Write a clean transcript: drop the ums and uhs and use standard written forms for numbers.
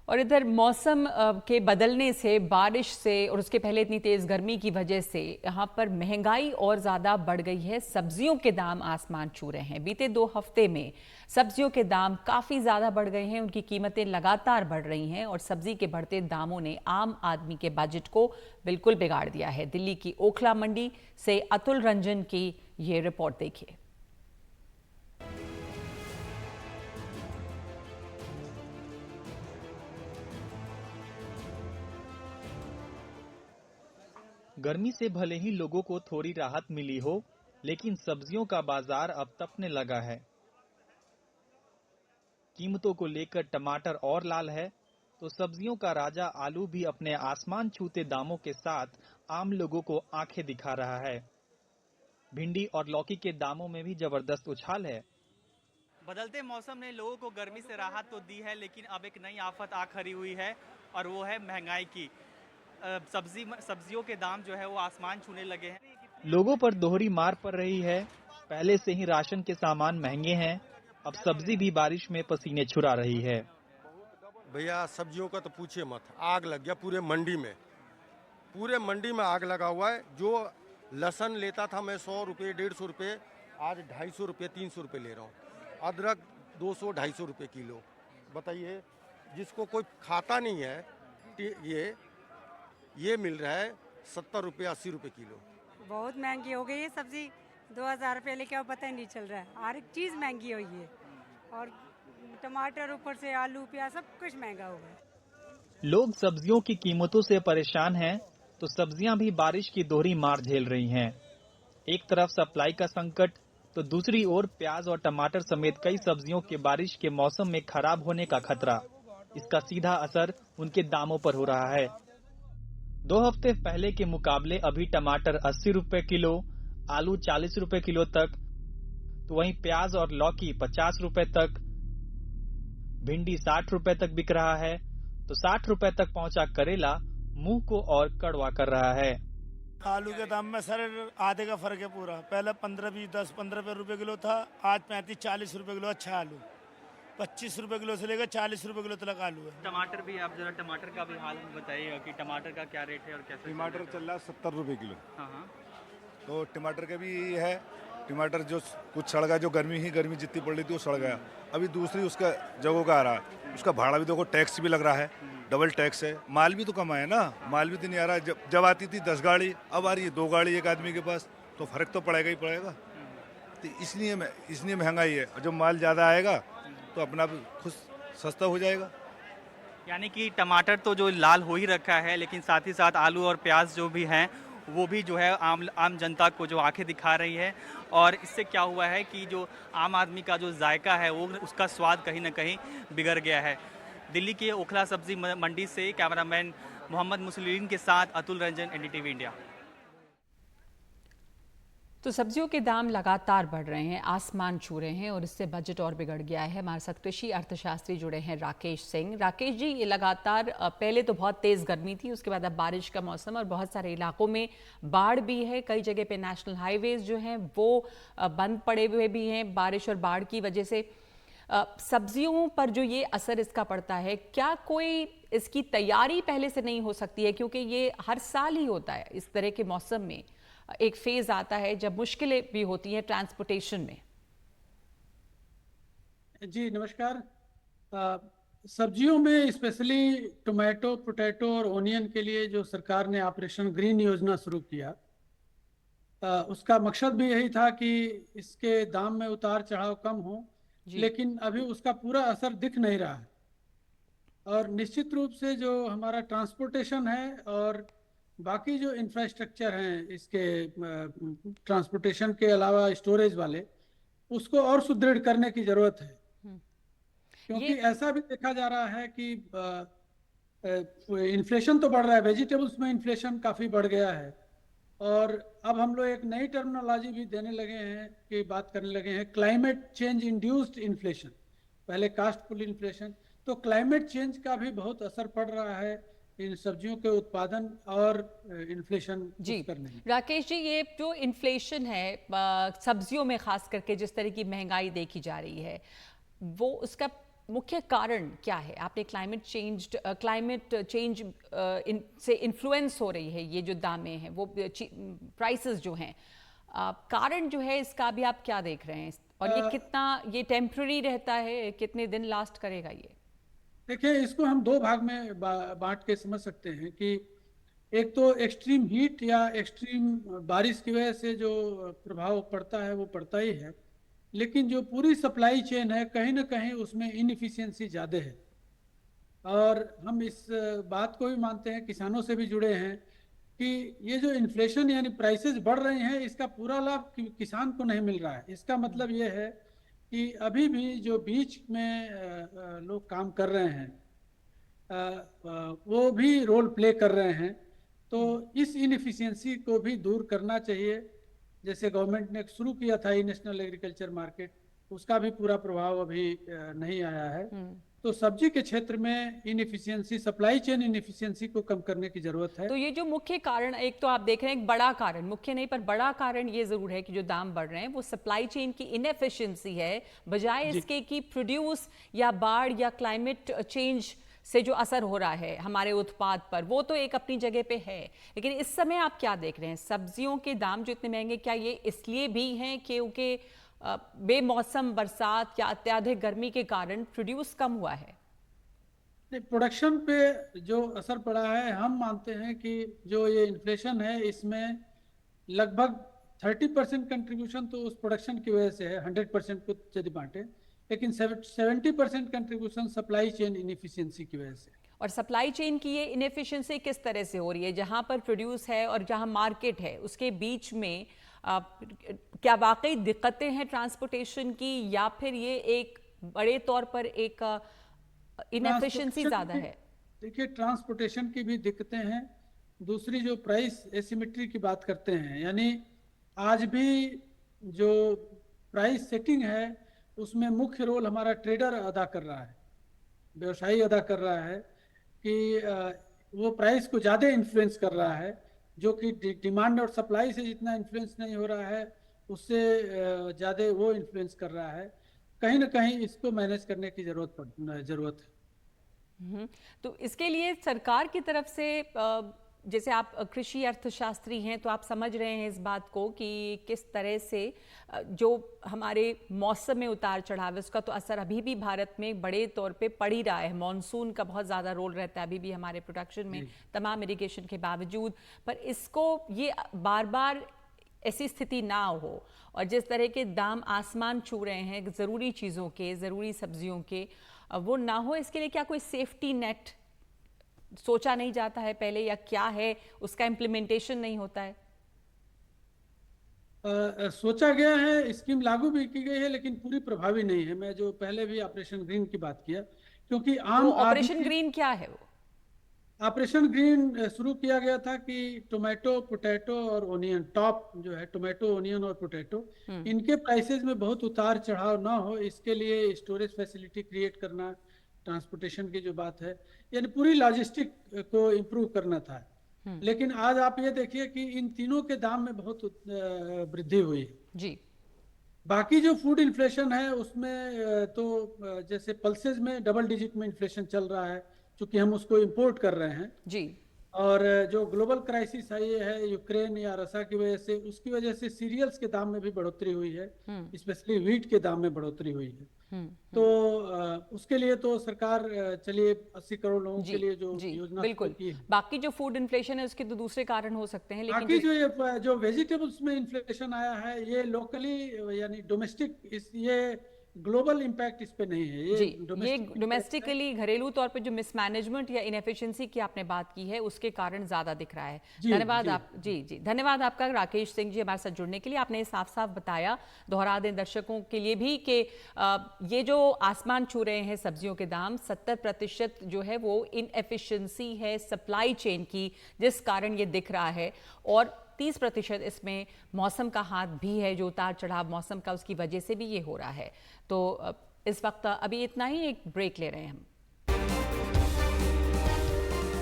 और इधर मौसम के बदलने से, बारिश से और उसके पहले इतनी तेज गर्मी की वजह से यहाँ पर महंगाई और ज़्यादा बढ़ गई है। सब्जियों के दाम आसमान छू रहे हैं। बीते 2 हफ्ते में सब्जियों के दाम काफ़ी ज़्यादा बढ़ गए हैं। उनकी कीमतें लगातार बढ़ रही हैं और सब्जी के बढ़ते दामों ने आम आदमी के बजट को बिल्कुल बिगाड़ दिया है। दिल्ली की ओखला मंडी से अतुल रंजन की ये रिपोर्ट देखिए। गर्मी से भले ही लोगों को थोड़ी राहत मिली हो, लेकिन सब्जियों का बाजार अब तपने लगा है। कीमतों को लेकर टमाटर और लाल है, तो सब्जियों का राजा आलू भी अपने आसमान छूते दामों के साथ आम लोगों को आंखें दिखा रहा है। भिंडी और लौकी के दामों में भी जबरदस्त उछाल है। बदलते मौसम ने लोगों को गर्मी से राहत तो दी है, लेकिन अब एक नई आफत आ खड़ी हुई है और वो है महंगाई की। सब्जियों के दाम जो है वो आसमान छूने लगे हैं। लोगों पर दोहरी मार पड़ रही है। पहले से ही राशन के सामान महंगे हैं, अब सब्जी भी बारिश में पसीने छुड़ा रही है। भैया सब्जियों का तो पूछिए मत, आग लग गया पूरे मंडी में आग लगा हुआ है। जो लहसुन लेता था मैं 100 रुपये 150 रुपये, आज 250 रुपये 300 रुपये ले रहा हूँ। अदरक 200-250 रुपये किलो। बताइए, जिसको कोई खाता नहीं है ये मिल रहा है 70 रुपये 80 रुपये किलो। बहुत महंगी हो गई है सब्जी। 2000 रुपये लेके अब पता ही नहीं चल रहा है। हर एक चीज़ महंगी हुई है और टमाटर ऊपर से आलू प्याज सब कुछ महंगा हो गया। लोग सब्जियों की कीमतों से परेशान हैं, तो सब्जियां भी बारिश की दोहरी मार झेल रही हैं। एक तरफ सप्लाई का संकट, तो दूसरी ओर प्याज और टमाटर समेत कई सब्जियों के बारिश के मौसम में खराब होने का खतरा। इसका सीधा असर उनके दामों पर हो रहा है। 2 हफ्ते पहले के मुकाबले अभी टमाटर 80 रुपए किलो, आलू 40 रुपए किलो तक, तो वहीं प्याज और लौकी 50 रुपए तक, भिंडी 60 रुपए तक बिक रहा है, तो 60 रुपए तक पहुंचा करेला मुंह को और कड़वा कर रहा है। आलू के दाम में सर आधे का फर्क है पूरा। पहले 15-20 10-15 रुपए किलो था, आज 35-40 रुपए किलो अच्छा आलू। 25 रुपए किलो से लेकर 40 रुपए किलो तक आलू है। टमाटर भी, आप जरा टमाटर का भी हाल बताइएगा कि टमाटर का क्या रेट है और कैसे। टमाटर चल रहा है 70 रुपए किलो। हाँ। तो टमाटर का भी है। टमाटर जो कुछ सड़ गया, जो गर्मी जितनी पड़ रही थी वो सड़ गया। अभी दूसरी उसका जगह का आ रहा है, उसका भाड़ा भी देखो, टैक्स भी लग रहा है, डबल टैक्स है। माल भी तो कम आया ना, माल भी तो नहीं आ रहा। जब आती थी 10 गाड़ी, अब आ रही है 2 गाड़ी एक आदमी के पास, तो फर्क तो पड़ेगा ही पड़ेगा। तो इसलिए महंगाई है। जब माल ज़्यादा आएगा तो अपना खुद सस्ता हो जाएगा। यानी कि टमाटर तो जो लाल हो ही रखा है, लेकिन साथ ही साथ आलू और प्याज जो भी हैं वो भी जो है आम जनता को जो आंखें दिखा रही है। और इससे क्या हुआ है कि जो आम आदमी का जो जायका है वो उसका स्वाद कहीं ना कहीं बिगड़ गया है। दिल्ली के ओखला सब्जी मंडी से कैमरामैन मोहम्मद मुसलिन के साथ अतुल रंजन, एनडीटीवी इंडिया। तो सब्जियों के दाम लगातार बढ़ रहे हैं, आसमान छू रहे हैं और इससे बजट और बिगड़ गया है। हमारे साथ कृषि अर्थशास्त्री जुड़े हैं राकेश सिंह। राकेश जी, ये लगातार पहले तो बहुत तेज गर्मी थी, उसके बाद अब बारिश का मौसम और बहुत सारे इलाकों में बाढ़ भी है। कई जगह पे नेशनल हाईवेज जो हैं वो बंद पड़े हुए भी हैं बारिश और बाढ़ की वजह से। सब्जियों पर जो ये असर इसका पड़ता है, क्या कोई इसकी तैयारी पहले से नहीं हो सकती है? क्योंकि ये हर साल ही होता है, इस तरह के मौसम में एक फेज आता है जब मुश्किलें भी होती हैं ट्रांसपोर्टेशन में। जी नमस्कार। सब्जियों में स्पेशली टोमेटो, पोटैटो और ओनियन के लिए जो सरकार ने ऑपरेशन ग्रीन योजना शुरू किया, उसका मकसद भी यही था कि इसके दाम में उतार चढ़ाव कम हो, लेकिन अभी उसका पूरा असर दिख नहीं रहा है। और निश्चित रूप से जो हमारा ट्रांसपोर्टेशन है और बाकी जो इंफ्रास्ट्रक्चर हैं इसके ट्रांसपोर्टेशन के अलावा स्टोरेज वाले, उसको और सुदृढ़ करने की जरूरत है। क्योंकि ऐसा भी देखा जा रहा है कि इन्फ्लेशन तो बढ़ रहा है, वेजिटेबल्स में इन्फ्लेशन काफ़ी बढ़ गया है। और अब हम लोग एक नई टर्मिनोलॉजी भी देने लगे हैं कि बात करने लगे हैं क्लाइमेट चेंज इंड्यूस्ड इन्फ्लेशन, पहले कास्ट पुल इन्फ्लेशन। तो क्लाइमेट चेंज का भी बहुत असर पड़ रहा है इन सब्जियों के उत्पादन और इन्फ्लेशन करने में। राकेश जी, ये जो इन्फ्लेशन है सब्जियों में खास करके जिस तरह की महंगाई देखी जा रही है, वो उसका मुख्य कारण क्या है? आपने क्लाइमेट चेंज से इन्फ्लुएंस हो रही है ये जो दामें हैं, वो प्राइसेस जो हैं, कारण जो है इसका भी आप क्या देख रहे हैं? और ये कितना ये टेम्पररी रहता है, कितने दिन लास्ट करेगा ये? देखिए, इसको हम दो भाग में बांट के समझ सकते हैं कि एक तो एक्सट्रीम हीट या एक्सट्रीम बारिश की वजह से जो प्रभाव पड़ता है वो पड़ता ही है, लेकिन जो पूरी सप्लाई चेन है कहीं ना कहीं उसमें इनएफिशिएंसी ज़्यादा है। और हम इस बात को भी मानते हैं, किसानों से भी जुड़े हैं, कि ये जो इन्फ्लेशन यानी प्राइसेस बढ़ रहे हैं इसका पूरा लाभ किसान को नहीं मिल रहा है। इसका मतलब ये है कि अभी भी जो बीच में लोग काम कर रहे हैं वो भी रोल प्ले कर रहे हैं। तो इस इनएफिशिएंसी को भी दूर करना चाहिए। जैसे गवर्नमेंट ने शुरू किया था नेशनल एग्रीकल्चर मार्केट, उसका भी पूरा प्रभाव अभी नहीं आया है। तो सब्जी के क्षेत्र में इनएफिशिएंसी, सप्लाई चेन इनएफिशिएंसी को कम करने की जरूरत है। तो ये जो मुख्य कारण, एक तो आप देख रहे हैं एक बड़ा कारण, मुख्य नहीं पर बड़ा कारण ये जरूर है कि जो दाम बढ़ रहे हैं वो सप्लाई चेन की इनएफिशिएंसी है, बजाय इसके कि प्रोड्यूस या बाढ़ या क्लाइमेट चेंज से जो असर हो रहा है हमारे उत्पाद पर, वो तो एक अपनी जगह पे है। लेकिन इस समय आप क्या देख रहे हैं? सब्जियों के दाम जो इतने महंगे, क्या ये इसलिए भी हैं क्योंकि बेमौसम बरसात या अत्यधिक गर्मी के कारण प्रोड्यूस कम हुआ है? प्रोडक्शन पे जो असर पड़ा है, हम मानते हैं कि जो ये इन्फ्लेशन है इसमें लगभग 30% कंट्रीब्यूशन तो उस प्रोडक्शन की वजह से है, 100% को यदि बांटे, लेकिन 70% कंट्रीब्यूशन सप्लाई चेन इनएफिशिएंसी की वजह से। और सप्लाई चेन की ये इनएफिशिएंसी किस तरह से हो रही है? जहां पर प्रोड्यूस है और जहां मार्केट है उसके बीच में क्या वाकई दिक्कतें हैं ट्रांसपोर्टेशन की, या फिर ये एक बड़े तौर पर एक इनएफिशिएंसी ज्यादा है? देखिए, ट्रांसपोर्टेशन की भी दिक्कतें हैं। दूसरी जो प्राइस एसिमेट्री की बात करते हैं, यानी आज भी जो प्राइस सेटिंग है उसमें मुख्य रोल हमारा ट्रेडर अदा कर रहा है, व्यवसायी अदा कर रहा है कि वो प्राइस को ज़्यादा इन्फ्लुएंस कर रहा है, जो कि डिमांड और सप्लाई से जितना इन्फ्लुएंस नहीं हो रहा है उससे ज़्यादा वो इन्फ्लुएंस कर रहा है। कहीं ना कहीं इसको मैनेज करने की जरूरत है। तो इसके लिए सरकार की तरफ से, जैसे आप कृषि अर्थशास्त्री हैं तो आप समझ रहे हैं इस बात को कि किस तरह से जो हमारे मौसम में उतार चढ़ाव है उसका तो असर अभी भी भारत में बड़े तौर पे पड़ ही रहा है। मॉनसून का बहुत ज़्यादा रोल रहता है अभी भी हमारे प्रोडक्शन में, तमाम इरिगेशन के बावजूद। पर इसको ये बार बार ऐसी स्थिति ना हो और जिस तरह के दाम आसमान छू रहे हैं ज़रूरी चीज़ों के, ज़रूरी सब्जियों के, वो ना हो, इसके लिए क्या कोई सेफ्टी नेट सोचा नहीं जाता है पहले, या क्या है उसका इम्प्लीमेंटेशन नहीं होता है? सोचा गया है, स्कीम लागू भी की गई है, लेकिन पूरी प्रभावी नहीं है। मैं जो पहले भी ऑपरेशन ग्रीन की बात किया, क्योंकि आम ऑपरेशन ग्रीन क्या है? वो ऑपरेशन ग्रीन शुरू किया गया था कि टोमेटो, पोटैटो और ओनियन, टॉप जो है टोमेटो, ओनियन और पोटैटो, इनके प्राइसेस में बहुत उतार चढ़ाव ना हो, इसके लिए स्टोरेज फैसिलिटी क्रिएट करना, ट्रांसपोर्टेशन की जो बात है, यानी पूरी लॉजिस्टिक को इम्प्रूव करना था। लेकिन आज आप ये देखिए कि इन तीनों के दाम में बहुत वृद्धि हुई है जी। बाकी जो फूड इन्फ्लेशन है उसमें तो जैसे पल्सेस में डबल डिजिट में इन्फ्लेशन चल रहा है, चूंकि हम उसको इंपोर्ट कर रहे हैं जी। और जो ग्लोबल क्राइसिस आई है यूक्रेन या रसिया की वजह से, उसकी वजह से सीरियल्स के दाम में भी बढ़ोतरी हुई है, स्पेशली व्हीट के दाम में बढ़ोतरी हुई है। तो उसके लिए तो सरकार, चलिए 80 करोड़ लोगों के लिए जो योजना बिल्कुल की है। बाकी जो फूड इन्फ्लेशन है उसके तो दूसरे कारण हो सकते हैं, लेकिन बाकी जो वेजिटेबल्स में इन्फ्लेशन आया है ये लोकली यानी डोमेस्टिक, ये ग्लोबल इम्पैक्ट इस पे नहीं है। ये डोमेस्टिकली घरेलू तौर पे जो मिसमैनेजमेंट या इनएफिशिएंसी की आपने बात की है उसके कारण ज्यादा दिख रहा है। धन्यवाद आप जी धन्यवाद आपका राकेश सिंह जी हमारे साथ जुड़ने के लिए। आपने साफ साफ बताया, दोहरा दें दर्शकों के लिए भी, कि ये जो आसमान छू रहे हैं सब्जियों के दाम, 70% जो है वो इनएफिशिएंसी है सप्लाई चेन की, जिस कारण ये दिख रहा है, और 30% इसमें मौसम का हाथ भी है, जो उतार चढ़ाव मौसम का उसकी वजह से भी ये हो रहा है। तो इस वक्त अभी इतना ही, एक ब्रेक ले रहे हैं हम।